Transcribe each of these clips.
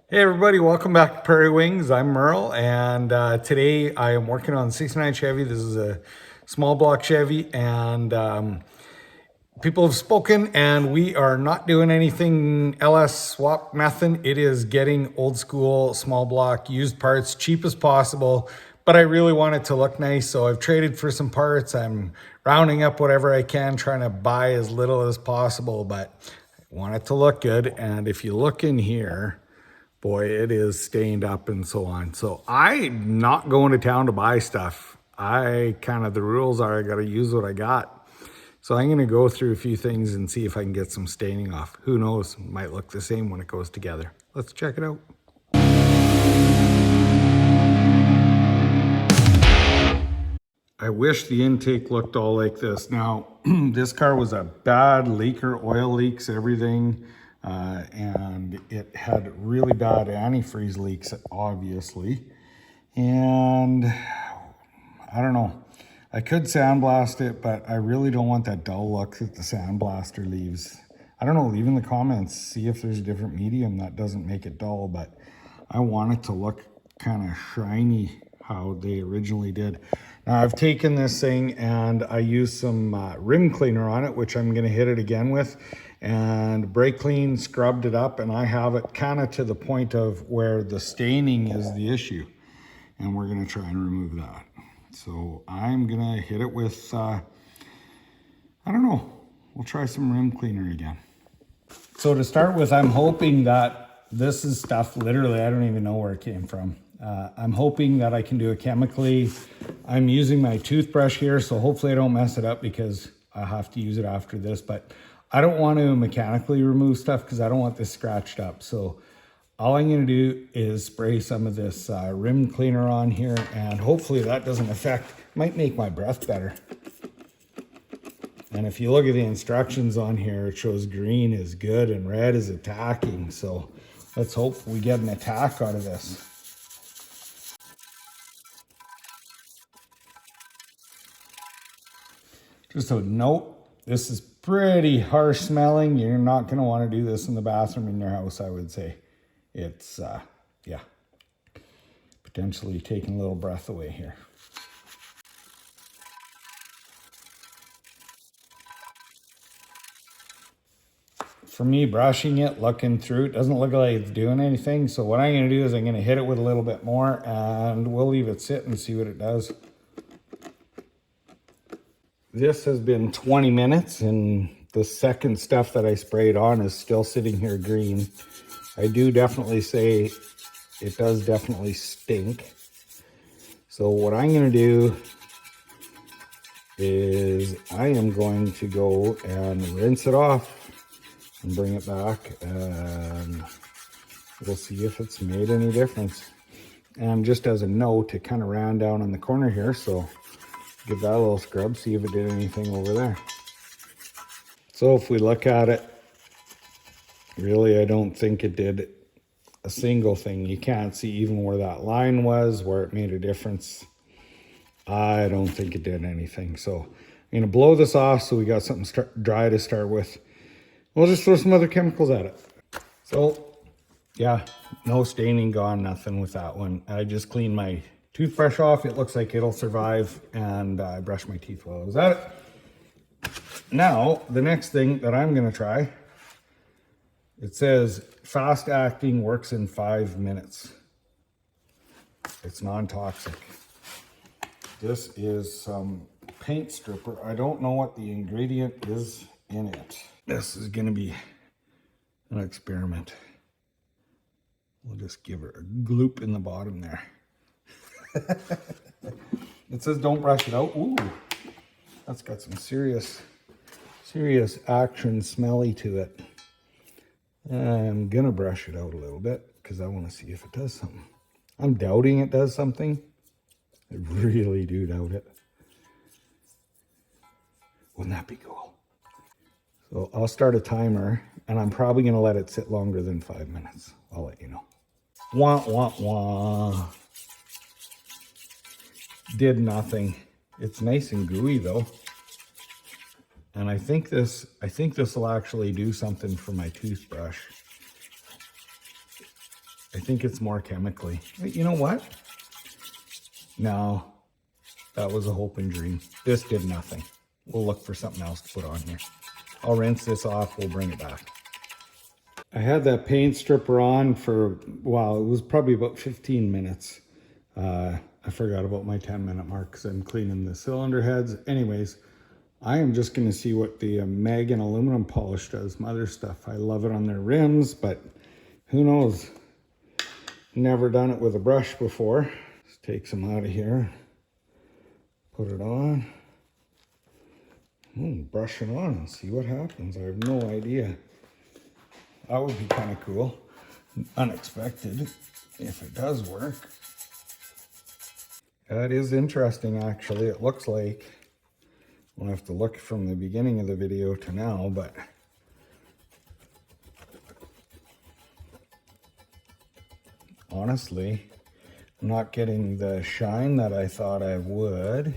Hey everybody, welcome back to Prairie Wings. I'm Merle, and today I am working on 69 Chevy. This is a small block Chevy, and people have spoken, and we are not doing anything LS swap method. It is getting old school, small block, used parts, cheap as possible, but I really want it to look nice, so I've traded for some parts. I'm rounding up whatever I can, trying to buy as little as possible, but I want it to look good. And if you look in here, boy, it is stained up and so on. So I'm not going to town to buy stuff. The rules are I got to use what I got. So I'm going to go through a few things and see if I can get some staining off. Who knows, it might look the same when it goes together. Let's check it out. I wish the intake looked all like this. Now, this car was a bad leaker, oil leaks, everything. And it had really bad antifreeze leaks, obviously. And I don't know. I could sandblast it, but I really don't want that dull look that the sandblaster leaves. I don't know, leave in the comments, see if there's a different medium that doesn't make it dull, but I want it to look kind of shiny how they originally did. Now I've taken this thing and I used some rim cleaner on it, which I'm gonna hit it again with, and brake clean, scrubbed it up, and I have it kind of to the point of where the staining is the issue. And we're gonna try and remove that. So I'm gonna hit it with, I don't know, we'll try some rim cleaner again. So to start with, I'm hoping that this is stuff, literally, I don't even know where it came from. I'm hoping that I can do it chemically. I'm using my toothbrush here, so hopefully I don't mess it up because I have to use it after this, but I don't want to mechanically remove stuff because I don't want this scratched up. So all I'm going to do is spray some of this rim cleaner on here, and hopefully that doesn't affect, might make my breath better. And if you look at the instructions on here, it shows green is good and red is attacking. So let's hope we get an attack out of this. Just a note, this is pretty harsh smelling. You're not going to want to do this in the bathroom in your house, I would say. It's, yeah, potentially taking a little breath away here. For me, brushing it, looking through it, doesn't look like it's doing anything. So what I'm going to do is I'm going to hit it with a little bit more and we'll leave it sit and see what it does. This has been 20 minutes and the second stuff that I sprayed on is still sitting here green. I do definitely say it does definitely stink. So what I'm going to do is I am going to go and rinse it off and bring it back, and we'll see if it's made any difference. And just as a note, it kind of ran down in the corner here, so give that a little scrub, see if it did anything over there. So if we look at it, really I don't think it did a single thing. You can't see even where that line was, where it made a difference. I don't think it did anything. So I'm gonna blow this off so we got something dry to start with. We'll just throw some other chemicals at it. So yeah, no staining gone, nothing with that one. I just cleaned my toothbrush off. It looks like it'll survive, and I brushed my teeth while I was at it. Now, the next thing that I'm gonna try, it says fast acting, works in 5 minutes. It's non-toxic. This is some paint stripper. I don't know what the ingredient is in it. This is gonna be an experiment. We'll just give her a gloop in the bottom there. It says don't brush it out. Ooh, that's got some serious action smelly to it. I'm gonna brush it out a little bit because I want to see if it does something. I'm doubting it does something. I really do doubt it. Wouldn't that be cool? So I'll start a timer and I'm probably gonna let it sit longer than 5 minutes. I'll let you know. Wah, wah, wah. Did nothing. It's nice and gooey though. And I think this will actually do something for my toothbrush. I think it's more chemically. You know what? No, that was a hope and dream. This did nothing. We'll look for something else to put on here. I'll rinse this off, we'll bring it back. I had that paint stripper on for, well, it was probably about 15 minutes. I forgot about my 10-minute mark because I'm cleaning the cylinder heads. Anyways, I am just going to see what the mag and aluminum polish does, some other stuff. I love it on their rims, but who knows? Never done it with a brush before. Let's take some out of here. Put it on. Brush it on and see what happens. I have no idea. That would be kind of cool. Unexpected if it does work. That is interesting, actually. It looks like, we'll have to look from the beginning of the video to now, but honestly, I'm not getting the shine that I thought I would.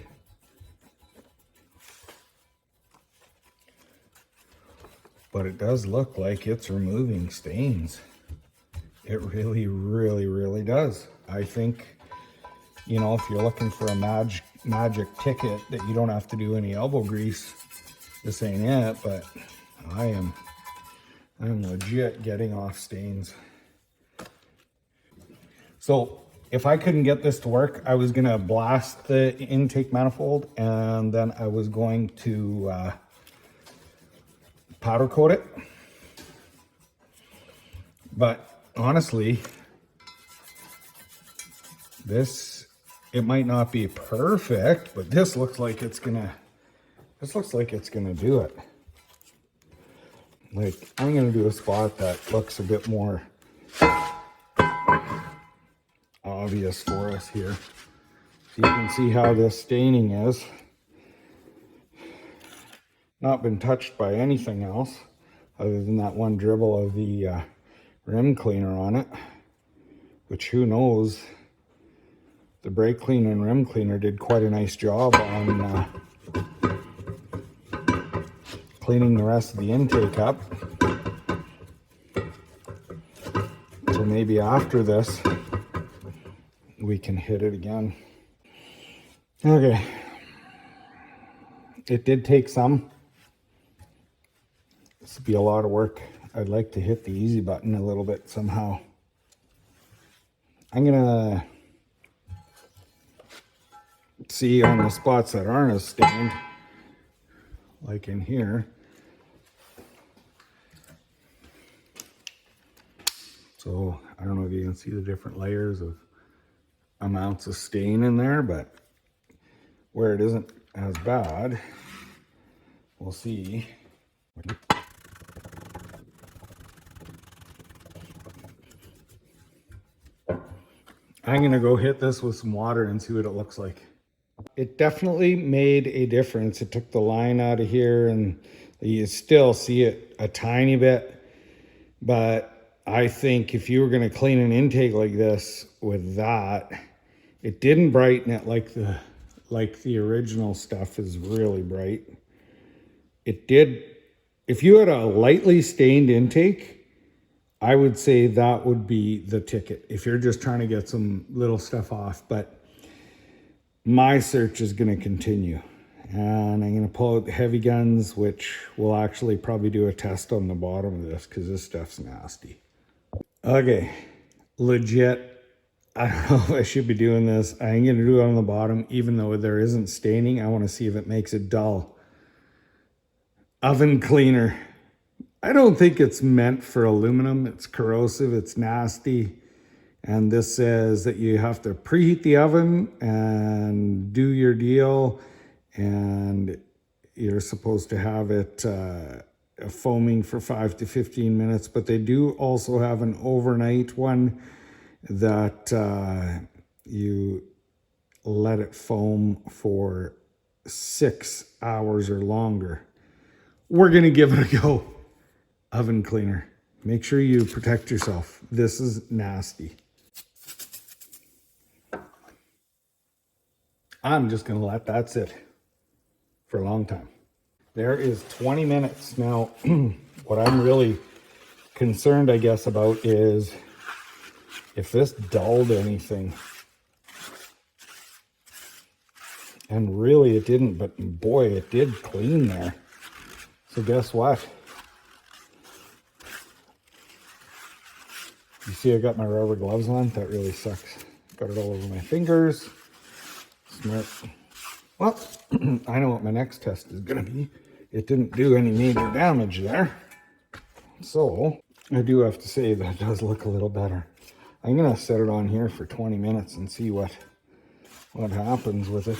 But it does look like it's removing stains. It really, really, really does. I think, you know, if you're looking for a magic ticket that you don't have to do any elbow grease, this ain't it, but I'm legit getting off stains. So if I couldn't get this to work, I was gonna blast the intake manifold and then I was going to powder coat it. But honestly, it might not be perfect, but this looks like it's gonna do it. Like, I'm gonna do a spot that looks a bit more obvious for us here. So you can see how this staining is. Not been touched by anything else other than that one dribble of the rim cleaner on it, which who knows, the brake cleaner and rim cleaner did quite a nice job on cleaning the rest of the intake up. So maybe after this we can hit it again. Okay, it did take some. This would be a lot of work. I'd like to hit the easy button a little bit somehow. I'm gonna see on the spots that aren't as stained, like in here. So I don't know if you can see the different layers of amounts of stain in there, but where it isn't as bad, we'll see. I'm gonna go hit this with some water and see what it looks like. It definitely made a difference. It took the line out of here and you still see it a tiny bit, but I think if you were gonna clean an intake like this with that, it didn't brighten it like the original stuff is really bright. It did. If you had a lightly stained intake, I would say that would be the ticket if you're just trying to get some little stuff off. But my search is going to continue, and I'm going to pull out the heavy guns, which will actually probably do a test on the bottom of this because this stuff's nasty. Okay, legit, I don't know if I should be doing this. I'm going to do it on the bottom, even though there isn't staining. I want to see if it makes it dull. Oven cleaner. I don't think it's meant for aluminum. It's corrosive, it's nasty. And this says that you have to preheat the oven and do your deal. And you're supposed to have it foaming for 5 to 15 minutes. But they do also have an overnight one that you let it foam for 6 hours or longer. We're gonna give it a go. Oven cleaner. Make sure you protect yourself. This is nasty. I'm just gonna let that sit for a long time. There is 20 minutes. Now, what I'm really concerned, I guess, about is if this dulled anything. And really it didn't, but boy, it did clean there. So guess what? You see I got my rubber gloves on? That really sucks. Got it all over my fingers. Smart. Well, I know what my next test is gonna be. It didn't do any major damage there. So I do have to say that it does look a little better. I'm gonna set it on here for 20 minutes and see what happens with it.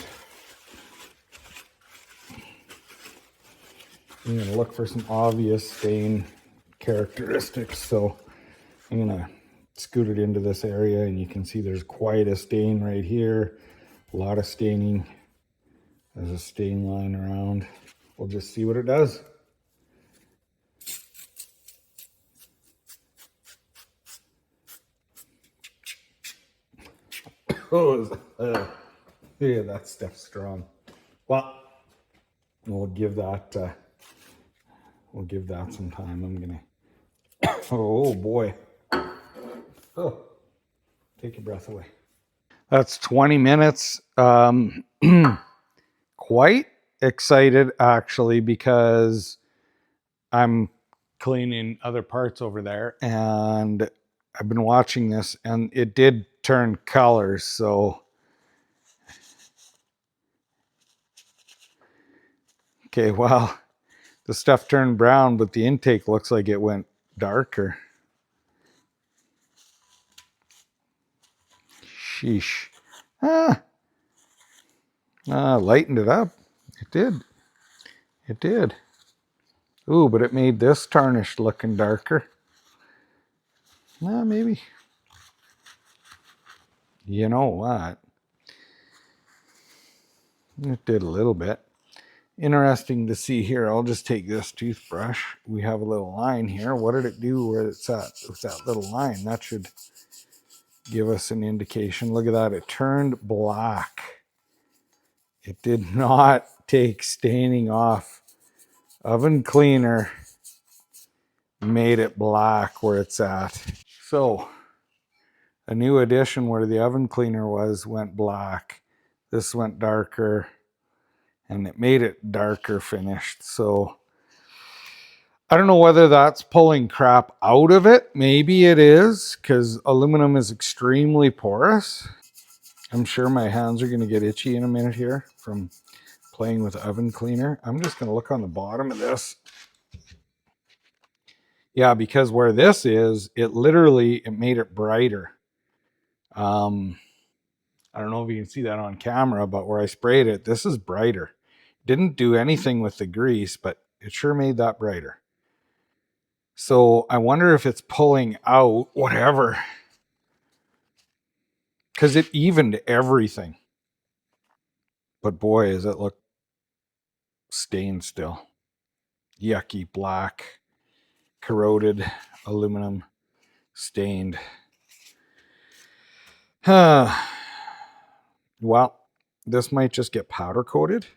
I'm gonna look for some obvious stain characteristics. So I'm gonna scoot it into this area and you can see there's quite a stain right here. A lot of staining. There's a stain line around. We'll just see what it does. Oh, yeah, that stuff's strong. Well, we'll give that some time. I'm gonna. Oh boy. Oh, take your breath away. That's 20 minutes. Quite excited actually because I'm cleaning other parts over there and I've been watching this and it did turn colors. So, okay, well, the stuff turned brown, but the intake looks like it went darker. Sheesh. Lightened it up. It did. It did. Ooh, but it made this tarnished looking darker. Maybe. You know what? It did a little bit. Interesting to see here. I'll just take this toothbrush. We have a little line here. What did it do where it's at with that little line? That should give us an indication. Look at that. It turned black. It did not take staining off. Oven cleaner made it black where it's at. So a new addition where the oven cleaner was went black. This went darker and it made it darker finished. So I don't know whether that's pulling crap out of it. Maybe it is because aluminum is extremely porous. I'm sure my hands are going to get itchy in a minute here from playing with oven cleaner. I'm just going to look on the bottom of this. Yeah, because where this is, it made it brighter. I don't know if you can see that on camera, but where I sprayed it, this is brighter. Didn't do anything with the grease, but it sure made that brighter. So I wonder if it's pulling out whatever, because it evened everything. But boy, does it look stained still. Yucky, black, corroded aluminum, stained. Well, this might just get powder coated.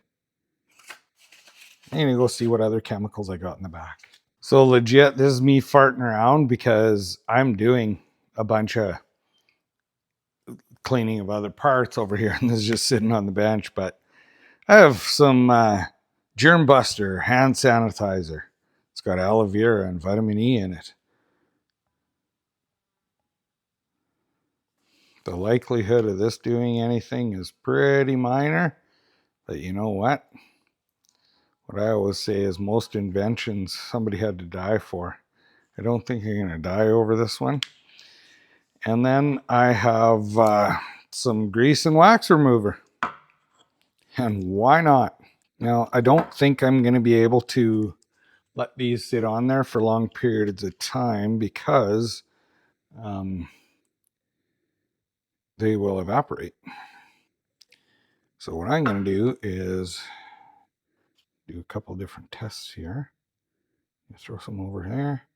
I'm gonna go see what other chemicals I got in the back. So legit, this is me farting around because I'm doing a bunch of cleaning of other parts over here, and this is just sitting on the bench. But I have some germ buster hand sanitizer. It's got aloe vera and vitamin E in it. The likelihood of this doing anything is pretty minor, but you know what? What I always say is most inventions somebody had to die for. I don't think I'm going to die over this one. And then I have some grease and wax remover. And why not? Now, I don't think I'm going to be able to let these sit on there for long periods of time because they will evaporate. So what I'm going to do is do a couple different tests here. Throw some over there,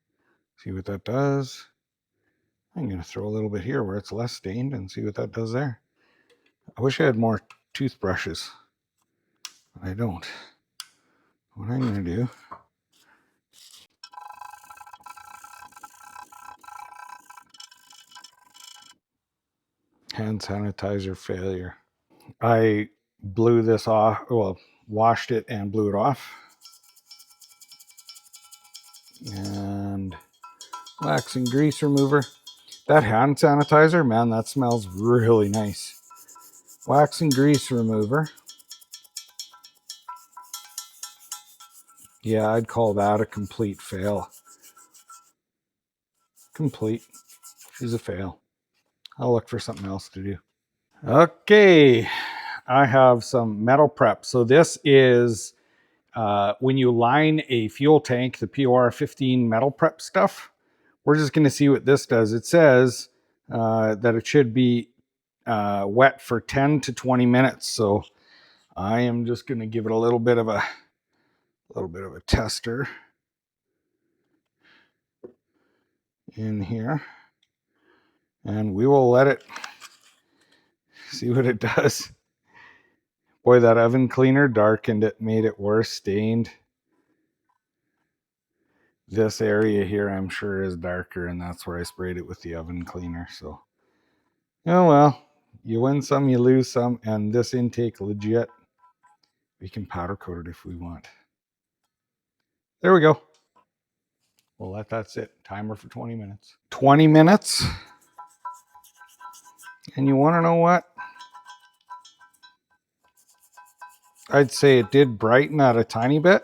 see what that does. I'm going to throw a little bit here where it's less stained and see what that does there. I wish I had more toothbrushes. I don't. What I'm going to do Hand sanitizer failure. I blew this off, well, washed it and blew it off. And wax and grease remover. That hand sanitizer, man, that smells really nice. Wax and grease remover. Yeah, I'd call that a complete fail. Complete. She's a fail. I'll look for something else to do. Okay, I have some metal prep. So this is when you line a fuel tank, the POR 15 metal prep stuff. We're just going to see what this does. It says that it should be wet for 10 to 20 minutes. So I am just going to give it a little bit of a tester in here, and we will let it see what it does. Boy, that oven cleaner darkened it, made it worse, stained. This area here, I'm sure, is darker, and that's where I sprayed it with the oven cleaner. So, oh well, you win some, you lose some, and this intake legit. We can powder coat it if we want. There we go. We'll let that sit. Timer for 20 minutes. 20 minutes. And you want to know what? I'd say it did brighten that a tiny bit.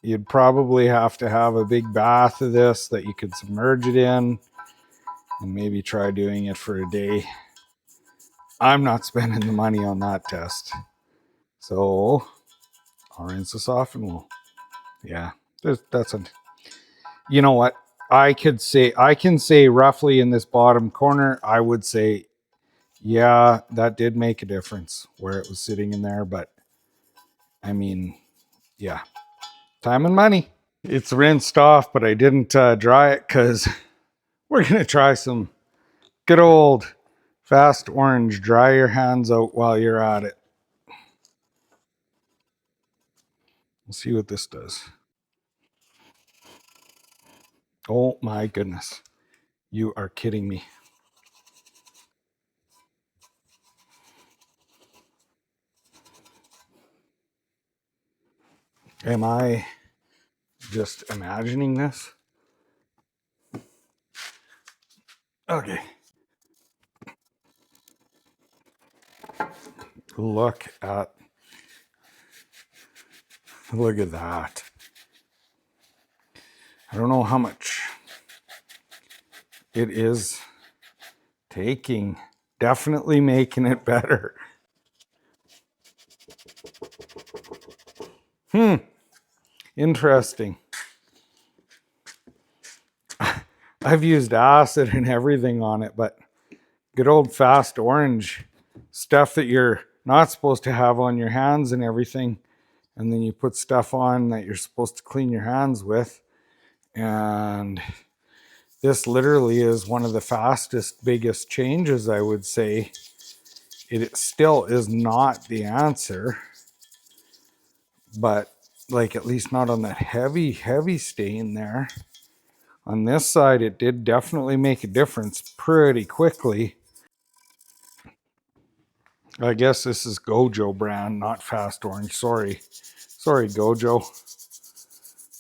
You'd probably have to have a big bath of this that you could submerge it in and maybe try doing it for a day. I'm not spending the money on that test. So I'll rinse this off and we'll, yeah, that's a, you know what? I can say roughly in this bottom corner, I would say, yeah, that did make a difference where it was sitting in there. But I mean, yeah, time and money. It's rinsed off, but I didn't dry it because we're going to try some good old fast orange. Dry your hands out while you're at it. We'll see what this does. Oh my goodness. You are kidding me. Am I just imagining this? Okay. Look at that. I don't know how much it is taking. Definitely making it better. Interesting. I've used acid and everything on it, but good old fast orange, stuff that you're not supposed to have on your hands and everything, and then you put stuff on that you're supposed to clean your hands with, and this literally is one of the fastest, biggest changes, I would say. It still is not the answer, but like at least not on that heavy stain there. On this side, it did definitely make a difference pretty quickly. I guess this is Gojo brand, not Fast Orange. Sorry, Gojo.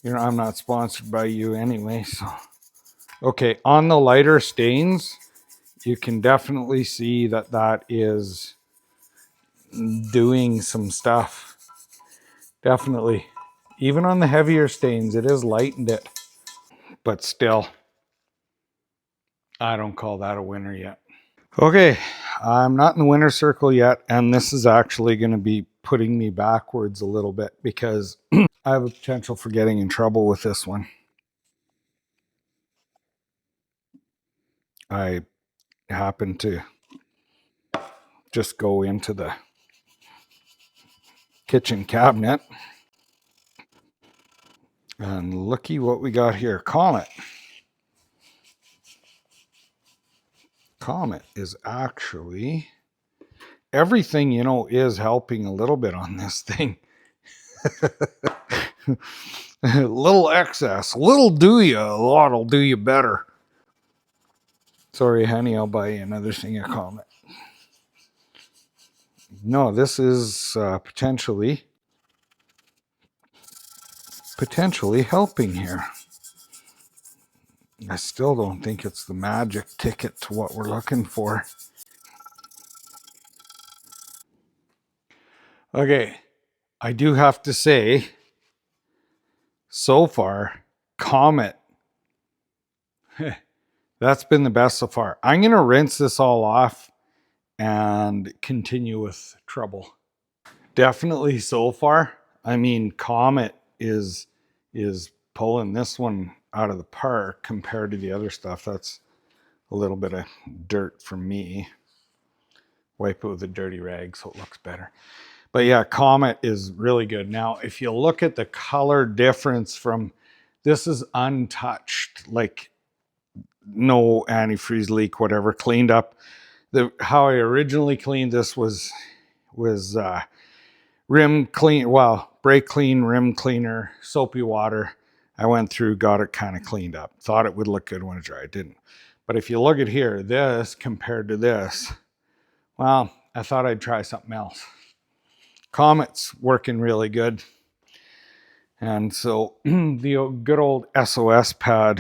I'm not sponsored by you anyway. So, okay, on the lighter stains, you can definitely see that is doing some stuff. Definitely. Even on the heavier stains, it has lightened it. But still, I don't call that a winner yet. Okay, I'm not in the winner circle yet, and this is actually going to be putting me backwards a little bit because I have a potential for getting in trouble with this one. I happen to just go into the kitchen cabinet and looky what we got here. Comet is actually, everything is helping a little bit on this thing. Little excess, little do you, a lot'll do you better. Sorry, honey, I'll buy you another thing of Comet. No, this is potentially helping here. I still don't think it's the magic ticket to what we're looking for. Okay, I do have to say, so far, Comet, that's been the best so far. I'm going to rinse this all off and continue with trouble. Definitely so far. I mean, Comet is pulling this one out of the park compared to the other stuff. That's a little bit of dirt from me. Wipe it with a dirty rag so it looks better. But yeah, Comet is really good. Now, if you look at the color difference from, this is untouched, like no antifreeze leak, whatever, cleaned up. How I originally cleaned this was rim clean, well, brake clean, rim cleaner, soapy water. I went through, got it kind of cleaned up. Thought it would look good when it dried. It didn't. But if you look at here, this compared to this, well, I thought I'd try something else. Comet's working really good. And so the good old SOS pad.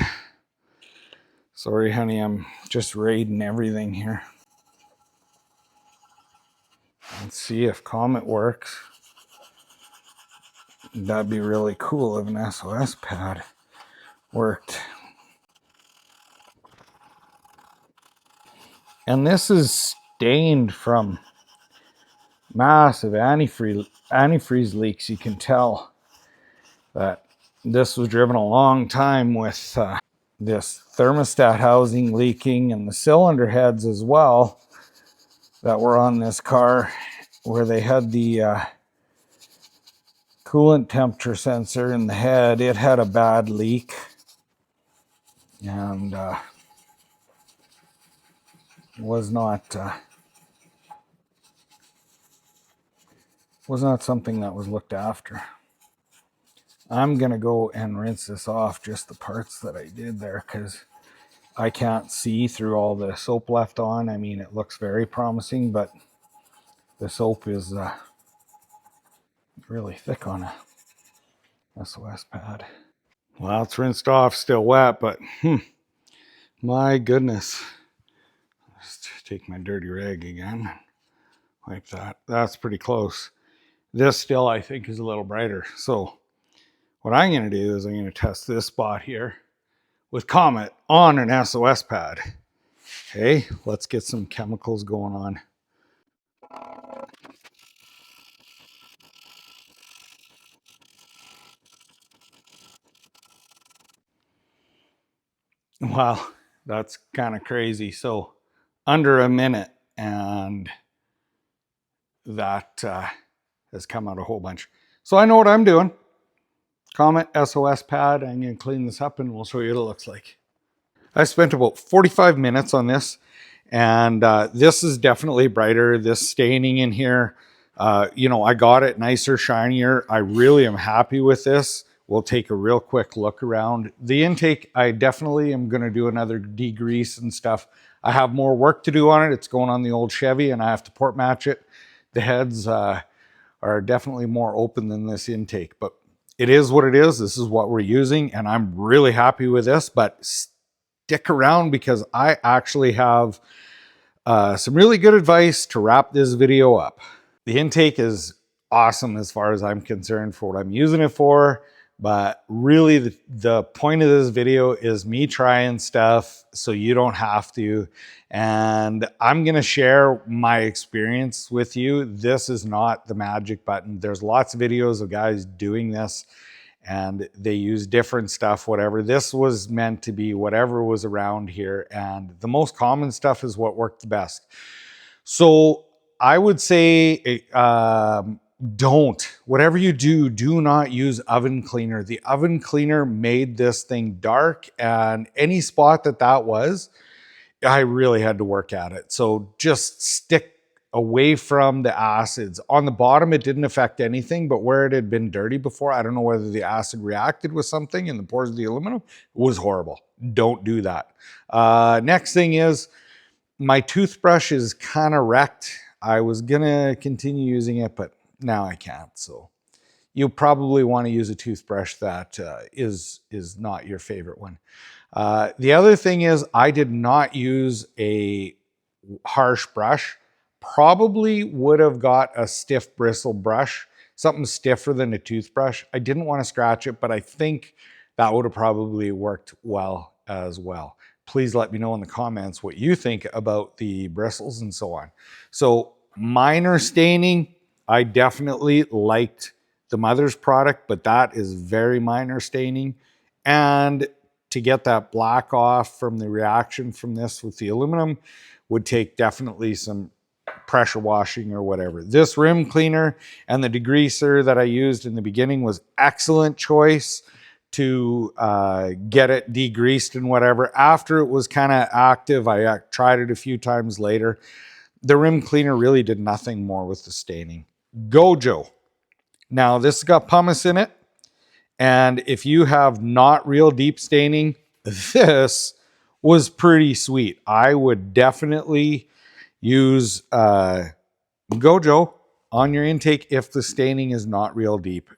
Sorry, honey, I'm just raiding everything here. Let's see if Comet works. That'd be really cool if an SOS pad worked. And this is stained from massive antifreeze leaks. You can tell that this was driven a long time with this thermostat housing leaking and the cylinder heads as well that were on this car, where they had the coolant temperature sensor in the head. It had a bad leak, and was not something that was looked after. I'm gonna go and rinse this off, just the parts that I did there, because I can't see through all the soap left on. I mean, it looks very promising, but the soap is really thick on a SOS pad. Well, it's rinsed off, still wet, but my goodness. Just take my dirty rag again, wipe that. That's pretty close. This still, I think, is a little brighter. So what I'm going to do is I'm going to test this spot here with Comet on an SOS pad. Okay, let's get some chemicals going on. Wow, that's kind of crazy. So under a minute, and that has come out a whole bunch. So I know what I'm doing. Comet SOS pad. I'm going to clean this up and we'll show you what it looks like. I spent about 45 minutes on this, and this is definitely brighter. This staining in here, I got it nicer, shinier. I really am happy with this. We'll take a real quick look around. The intake, I definitely am going to do another degrease and stuff. I have more work to do on it. It's going on the old Chevy, and I have to port match it. The heads are definitely more open than this intake, but it is what it is. This is what we're using, and I'm really happy with this, but stick around because I actually have some really good advice to wrap this video up. The intake is awesome as far as I'm concerned for what I'm using it for, but really the point of this video is me trying stuff so you don't have to, and I'm going to share my experience with you. This is not the magic button. There's lots of videos of guys doing this and they use different stuff, whatever. This was meant to be whatever was around here, and the most common stuff is what worked the best. So I would say whatever you do, do not use oven cleaner. The oven cleaner made this thing dark, and any spot that was, I really had to work at it. So just stick away from the acids. On the bottom, it didn't affect anything, but where it had been dirty before, I don't know whether the acid reacted with something in the pores of the aluminum. It was horrible. Don't do that. Next thing is, my toothbrush is kind of wrecked. I was gonna continue using it, but now I can't. So you'll probably want to use a toothbrush that is not your favorite one. The other thing is, I did not use a harsh brush. Probably would have got a stiff bristle brush, something stiffer than a toothbrush. I didn't want to scratch it, but I think that would have probably worked well as well. Please let me know in the comments what you think about the bristles and so on. So minor staining, I definitely liked the Mother's product, but that is very minor staining. And to get that black off from the reaction from this with the aluminum would take definitely some pressure washing or whatever. This rim cleaner and the degreaser that I used in the beginning was excellent choice to get it degreased and whatever. After it was kind of active, I tried it a few times later. The rim cleaner really did nothing more with the staining. Gojo. Now this has got pumice in it. And if you have not real deep staining, this was pretty sweet. I would definitely use Gojo on your intake if the staining is not real deep.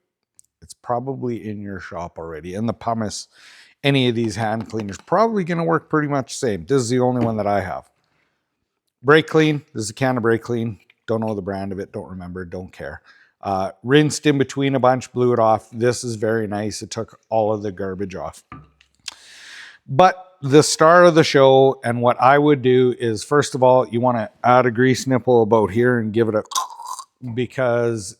It's probably in your shop already. And the pumice, any of these hand cleaners, probably going to work pretty much the same. This is the only one that I have. Brake Clean. This is a can of Brake Clean. Don't know the brand of it. Don't remember. Don't care. Rinsed in between a bunch, blew it off. This is very nice. It took all of the garbage off. But the star of the show, and what I would do is, first of all, you want to add a grease nipple about here and give it a, because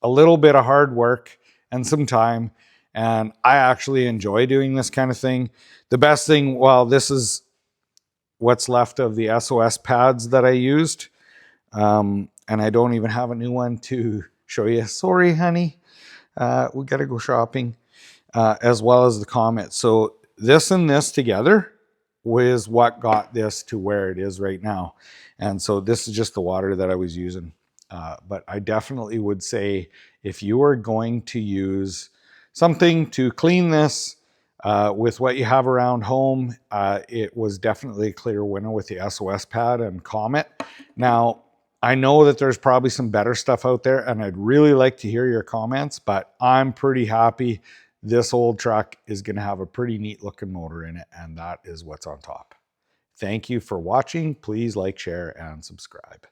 a little bit of hard work and some time, and I actually enjoy doing this kind of thing. The best thing, well, this is what's left of the SOS pads that I used. And I don't even have a new one to show you. Sorry, honey. We got to go shopping, as well as the Comet. So this and this together was what got this to where it is right now. And so this is just the water that I was using. But I definitely would say, if you are going to use something to clean this with what you have around home, it was definitely a clear winner with the SOS pad and Comet. Now, I know that there's probably some better stuff out there, and I'd really like to hear your comments, but I'm pretty happy this old truck is going to have a pretty neat looking motor in it, and that is what's on top. Thank you for watching. Please like, share, and subscribe.